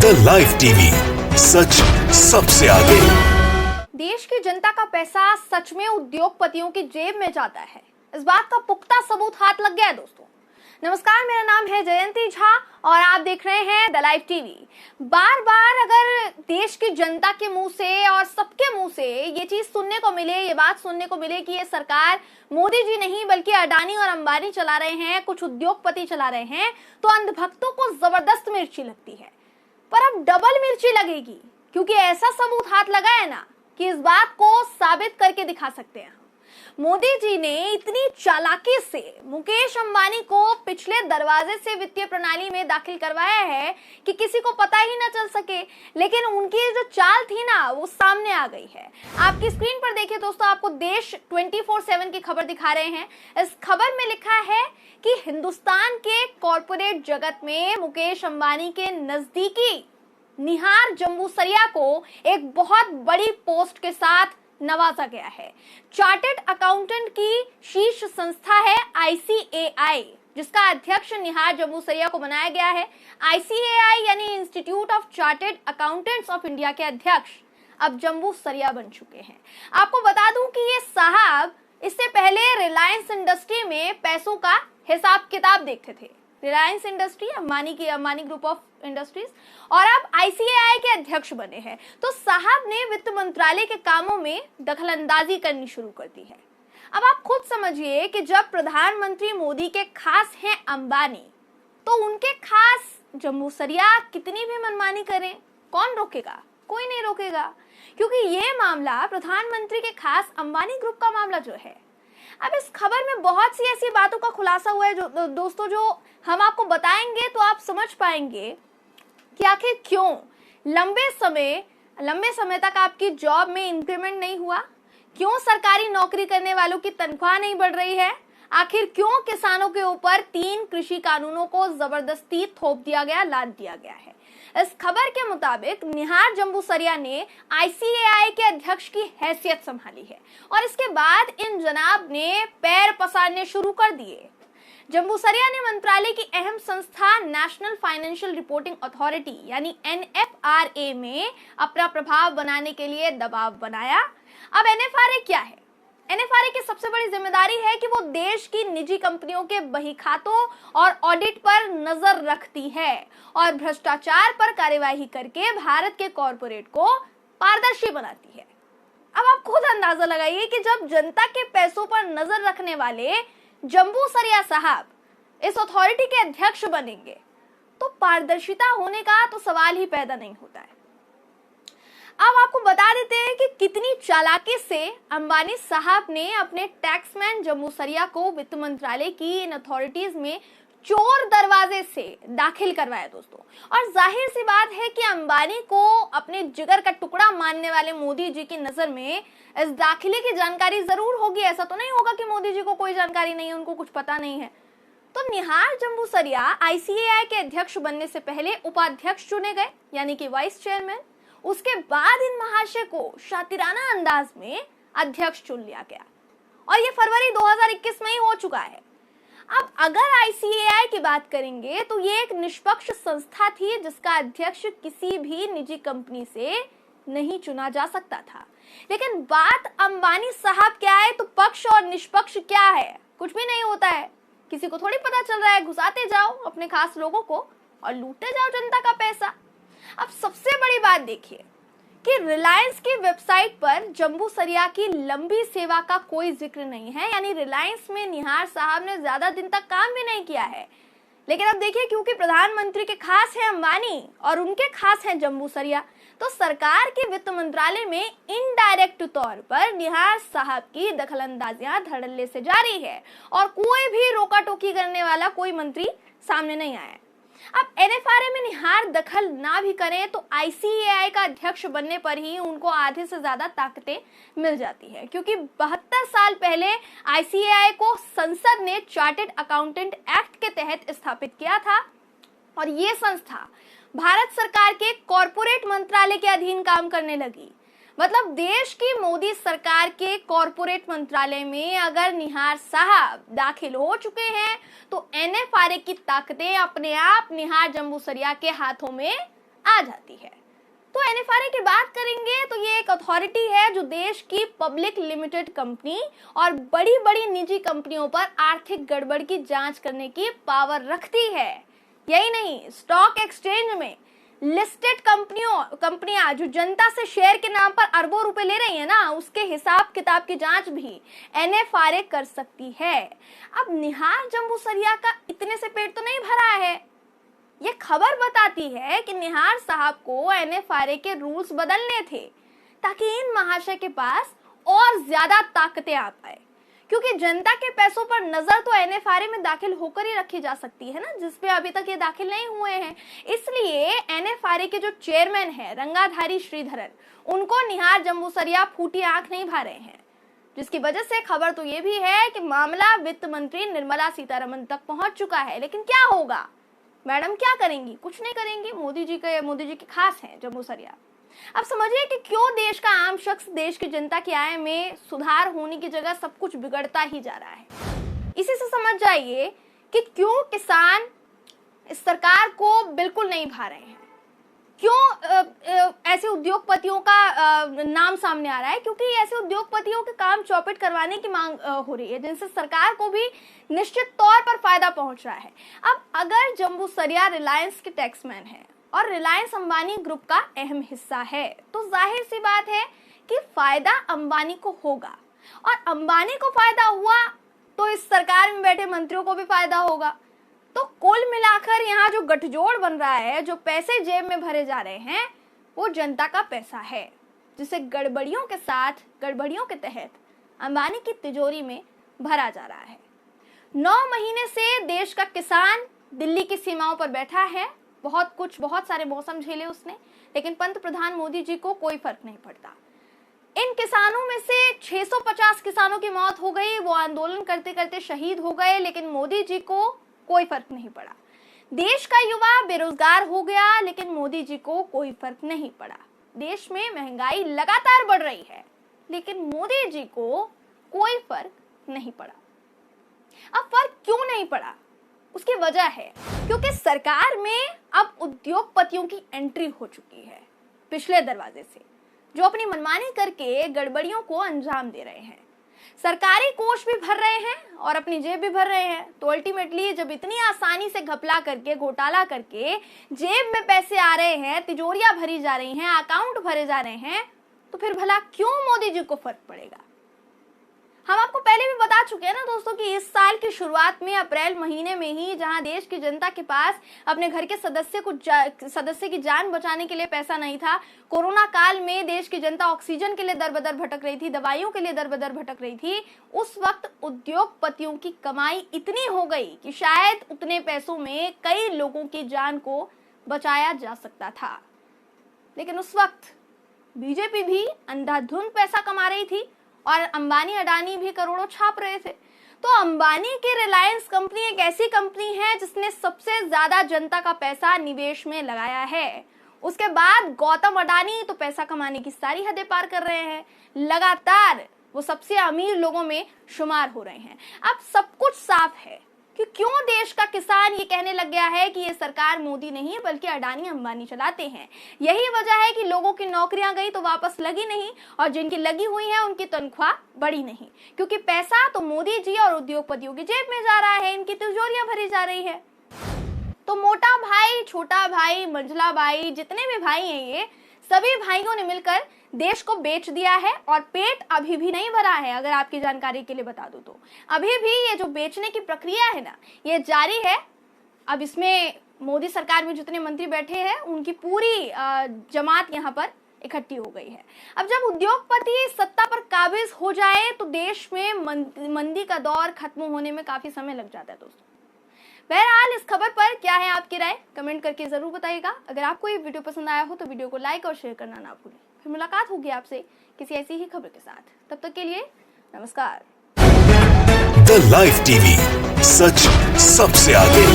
The live TV, सच सबसे आगे। देश की जनता का पैसा सच में उद्योगपतियों की जेब में जाता है, इस बात का पुख्ता सबूत हाथ लग गया है। दोस्तों नमस्कार, मेरा नाम है जयंती झा और आप देख रहे हैं द लाइव टीवी। बार बार अगर देश की जनता के मुंह से और सबके मुंह से ये चीज सुनने को मिले, ये बात सुनने को मिले कि ये सरकार मोदी जी नहीं बल्कि अडानी और अंबानी चला रहे हैं, कुछ उद्योगपति चला रहे हैं, तो अंधभक्तों को जबरदस्त मिर्ची लगती है। पर अब डबल मिर्ची लगेगी, क्योंकि ऐसा सबूत हाथ लगा है ना कि इस बात को साबित करके दिखा सकते हैं। मोदी जी ने इतनी चालाकी से मुकेश अंबानी को पिछले दरवाजे से वित्तीय प्रणाली में दाखिल करवाया है कि किसी को पता ही ना चल सके, लेकिन उनकी जो चाल थी ना वो सामने आ गई है। आपकी स्क्रीन पर देखिए दोस्तों, आपको देश 24/7 की खबर दिखा रहे हैं। इस खबर में लिखा है कि हिंदुस्तान के कॉरपोरेट जगत में मुकेश अंबानी के नजदीकी निहार जम्बूसरिया को एक बहुत बड़ी पोस्ट के साथ नवाजा गया है। चार्टर्ड अकाउंटेंट की शीर्ष संस्था है ICAI, जिसका अध्यक्ष निहार जम्बूसरिया को बनाया गया है। ICAI यानी institute of chartered accountants of India के अध्यक्ष अब जम्बूसरिया बन चुके हैं। आपको बता दूं कि ये साहब इससे पहले रिलायंस इंडस्ट्री में पैसों का हिसाब किताब देखते थे। Reliance industry Ambani group of industries, और अब ICAI के अध्यक्ष बने हैं। तो साहब ने वित्त मंत्रालय के कामों में दखलंदाजी करनी शुरू कर दी है। अब आप खुद समझिए कि जब प्रधानमंत्री मोदी के खास हैं अंबानी, तो उनके खास जम्बूसरिया कितनी भी मनमानी करें, कौन रोकेगा? कोई नहीं रोकेगा, क्योंकि ये मामला प्रधानमंत्री के खास अंबानी ग्रुप का मामला जो है। अब इस खबर में बहुत सी ऐसी बातों का खुलासा हुआ है जो दोस्तों जो हम आपको बताएंगे तो आप समझ पाएंगे कि आखिर क्यों लंबे समय तक आपकी जॉब में इंक्रीमेंट नहीं हुआ, क्यों सरकारी नौकरी करने वालों की तनख्वाह नहीं बढ़ रही है, आखिर क्यों किसानों के ऊपर 3 कृषि कानूनों को जबरदस्ती थोप दिया गया, लाद दिया गया है। इस खबर के मुताबिक निहार जम्बूसरिया ने ICAI के अध्यक्ष की हैसियत संभाली है और इसके बाद इन जनाब ने पैर पसारने शुरू कर दिए। जम्बूसरिया ने मंत्रालय की अहम संस्था नेशनल फाइनेंशियल रिपोर्टिंग अथॉरिटी यानी NFRA में अपना प्रभाव बनाने के लिए दबाव बनाया। अब NFRA क्या है? NFRA की सबसे बड़ी जिम्मेदारी है कि वो देश की निजी कंपनियों के बहीखातों और ऑडिट पर नजर रखती है और भ्रष्टाचार पर कार्यवाही करके भारत के कॉरपोरेट को पारदर्शी बनाती है। अब आप खुद अंदाजा लगाइए कि जब जनता के पैसों पर नजर रखने वाले जम्बूसरिया साहब इस अथॉरिटी के अध्यक्ष बनेंगे, तो पारदर्शिता होने का तो सवाल ही पैदा नहीं होता है। अब आपको बता देते हैं कि कितनी चालाकी से अंबानी साहब ने अपने टैक्समैन जम्बूसरिया को वित्त मंत्रालय की इन अथॉरिटीज में चोर दरवाजे से दाखिल करवाया दोस्तों। और जाहिर सी बात है कि अंबानी को अपने जिगर का टुकड़ा मानने वाले मोदी जी की नजर में इस दाखिले की जानकारी जरूर होगी। ऐसा तो नहीं होगा कि मोदी जी को कोई जानकारी नहीं है, उनको कुछ पता नहीं है। तो निहार जम्बूसरिया ICAI के अध्यक्ष बनने से पहले उपाध्यक्ष चुने गए, यानी कि वाइस चेयरमैन। उसके बाद इन महाशय को शातिराना अंदाज में अध्यक्ष चुन लिया गया और ये फरवरी 2021 में ही हो चुका है। अब अगर ICAI की बात करेंगे तो ये एक निष्पक्ष संस्था थी जिसका अध्यक्ष किसी भी निजी कंपनी से नहीं चुना जा सकता था। लेकिन बात अंबानी साहब क्या है तो पक्ष और निष्पक्ष क्या है? कुछ भी नहीं होता है, किसी को थोड़ी पता चल रहा है। घुसाते जाओ अपने खास लोगों को और लूटते जाओ जनता का पैसा। अब सबसे बड़ी बात देखिए कि रिलायंस की वेबसाइट पर जम्बूसरिया की लंबी सेवा का कोई जिक्र नहीं है, यानी रिलायंस में निहार साहब ने ज्यादा दिन तक काम भी नहीं किया है। लेकिन अब देखिए, क्योंकि प्रधानमंत्री के खास हैं अंबानी और उनके खास हैं जम्बूसरिया, तो सरकार के वित्त मंत्रालय में इनडायरेक्ट तौर पर निहार साहब की दखलंदाजियां धड़ल्ले से जारी है और कोई भी रोका टोकी करने वाला कोई मंत्री सामने नहीं आया। अब NFRA में निहार दखल ना भी करें तो ICAI का अध्यक्ष बनने पर ही उनको आधे से ज्यादा ताकतें मिल जाती है, क्योंकि 72 साल पहले ICAI को संसद ने चार्टर्ड अकाउंटेंट एक्ट के तहत स्थापित किया था और ये संस्था भारत सरकार के कॉरपोरेट मंत्रालय के अधीन काम करने लगी। मतलब देश की मोदी सरकार के कॉरपोरेट मंत्रालय में अगर निहार साहब दाखिल हो चुके हैं तो NFRA की ताकतें अपने आप निहार जम्बूसरिया के हाथों में आ जाती है। तो एनएफआरए की बात करेंगे तो ये एक अथॉरिटी है जो देश की पब्लिक लिमिटेड कंपनी और बड़ी बड़ी निजी कंपनियों पर आर्थिक गड़बड़ की जांच करने की पावर रखती है। यही नहीं, स्टॉक एक्सचेंज में लिस्टेड कंपनियां जो जनता से शेयर के नाम पर अरबों रुपए ले रही है ना, उसके हिसाब किताब की जांच भी एनएफआरए कर सकती है। अब निहार जम्बूसरिया का इतने से पेट तो नहीं भरा है। ये खबर बताती है कि निहार साहब को एनएफआरए के रूल्स बदलने थे ताकि इन महाशय के पास और ज्यादा ताकतें आ पाए, क्योंकि जनता के पैसों पर नजर तो एनएफआरए में दाखिल होकर ही रखी जा सकती है ना, जिसपे अभी तक ये दाखिल नहीं हुए हैं। इसलिए एनएफआरए के जो चेयरमैन है रंगाधारी श्रीधरन, उनको निहार जम्बूसरिया फूटी आंख नहीं भा रहे हैं, जिसकी वजह से खबर तो ये भी है कि मामला वित्त मंत्री निर्मला सीतारमण तक पहुंच चुका है। लेकिन क्या होगा, मैडम क्या करेंगी? कुछ नहीं करेंगी। मोदी जी के खास हैं जम्बूसरिया। अब समझिए कि क्यों देश का आम शख्स, देश की जनता की आय में सुधार होने की जगह सब कुछ बिगड़ता ही जा रहा है। इसी से समझ जाइए कि क्यों किसान इस सरकार को बिल्कुल नहीं भा रहे हैं, क्यों ऐसे उद्योगपतियों का नाम सामने आ रहा है, क्योंकि ऐसे उद्योगपतियों के काम चौपट करवाने की मांग हो रही है, जिनसे सरकार को भी निश्चित तौर पर फायदा पहुंच रहा है। अब अगर जम्बूसरिया रिलायंस के टैक्समैन है और रिलायंस अंबानी ग्रुप का अहम हिस्सा है, तो जाहिर सी बात है कि फायदा अंबानी को होगा, और अंबानी को फायदा हुआ तो इस सरकार में बैठे मंत्रियों को भी फायदा होगा। तो कुल मिलाकर यहाँ जो गठजोड़ बन रहा है, जो पैसे जेब में भरे जा रहे हैं, वो जनता का पैसा है, जिसे गड़बड़ियों के साथ, गड़बड़ियों के तहत अंबानी की तिजोरी में भरा जा रहा है। 9 महीने से देश का किसान दिल्ली की सीमाओं पर बैठा है। बहुत सारे मौसम झेले उसने, लेकिन पंतप्रधान मोदी जी को कोई फर्क नहीं पड़ता। इन किसानों में से 650 किसानों की मौत हो गई, वो आंदोलन करते करते शहीद हो गए, लेकिन मोदी जी को कोई फर्क नहीं पड़ा। देश का युवा बेरोजगार हो गया, लेकिन मोदी जी को कोई फर्क नहीं पड़ा। देश में महंगाई लगातार बढ़ रही है, लेकिन मोदी जी को कोई फर्क नहीं पड़ा। अब फर्क क्यों नहीं पड़ा? उसकी वजह है क्योंकि सरकार में अब उद्योगपतियों की एंट्री हो चुकी है पिछले दरवाजे से, जो अपनी मनमानी करके गड़बड़ियों को अंजाम दे रहे हैं। सरकारी कोष भी भर रहे हैं और अपनी जेब भी भर रहे हैं। तो अल्टीमेटली जब इतनी आसानी से घपला करके, घोटाला करके जेब में पैसे आ रहे हैं, तिजोरियां भरी जा रही हैं, अकाउंट भरे जा रहे हैं, तो फिर भला क्यों मोदी जी को फर्क पड़ेगा? हम आपको पहले भी बता चुके हैं ना दोस्तों कि इस साल की शुरुआत में अप्रैल महीने में ही जहां देश की जनता के पास अपने घर के सदस्य की जान बचाने के लिए पैसा नहीं था, कोरोना काल में देश की जनता ऑक्सीजन के लिए दर-बदर भटक रही थी, दवाइयों के लिए दर-बदर भटक रही थी, उस वक्त उद्योगपतियों की कमाई इतनी हो गई कि शायद उतने पैसों में कई लोगों की जान को बचाया जा सकता था। लेकिन उस वक्त बीजेपी भी अंधाधुंध पैसा कमा रही थी और अंबानी अडानी भी करोड़ों छाप रहे थे। तो अंबानी की रिलायंस कंपनी एक ऐसी कंपनी है जिसने सबसे ज्यादा जनता का पैसा निवेश में लगाया है। उसके बाद गौतम अडानी तो पैसा कमाने की सारी हदें पार कर रहे हैं, लगातार वो सबसे अमीर लोगों में शुमार हो रहे हैं। अब सब कुछ साफ है कि क्यों देश का किसान ये कहने लग गया है कि ये सरकार मोदी नहीं बल्कि अडानी अंबानी चलाते हैं। यही वजह है कि लोगों की नौकरियां गई तो वापस लगी नहीं, और जिनकी लगी हुई है उनकी तनख्वाह बढ़ी नहीं, क्योंकि पैसा तो मोदी जी और उद्योगपतियों की जेब में जा रहा है, इनकी तिजोरियां भरी जा रही है। तो मोटा भाई, छोटा भाई, मंझला भाई, जितने भी भाई हैं, ये सभी भाइयों ने मिलकर देश को बेच दिया है, और पेट अभी भी नहीं भरा है। अगर आपकी जानकारी के लिए बता दूं तो अभी भी ये जो बेचने की प्रक्रिया है ना, ये जारी है। अब इसमें मोदी सरकार में जितने मंत्री बैठे हैं उनकी पूरी जमात यहाँ पर इकट्ठी हो गई है। अब जब उद्योगपति सत्ता पर काबिज हो जाए तो देश में मंदी का दौर खत्म होने में काफी समय लग जाता है दोस्तों। बहरहाल इस खबर पर क्या है आपकी राय, कमेंट करके जरूर बताइएगा। अगर आपको ये वीडियो पसंद आया हो तो वीडियो को लाइक और शेयर करना ना भूलें। फिर मुलाकात होगी आपसे किसी ऐसी ही खबर के साथ, तब तक के लिए नमस्कार। द लाइव टीवी, सच सबसे आगे।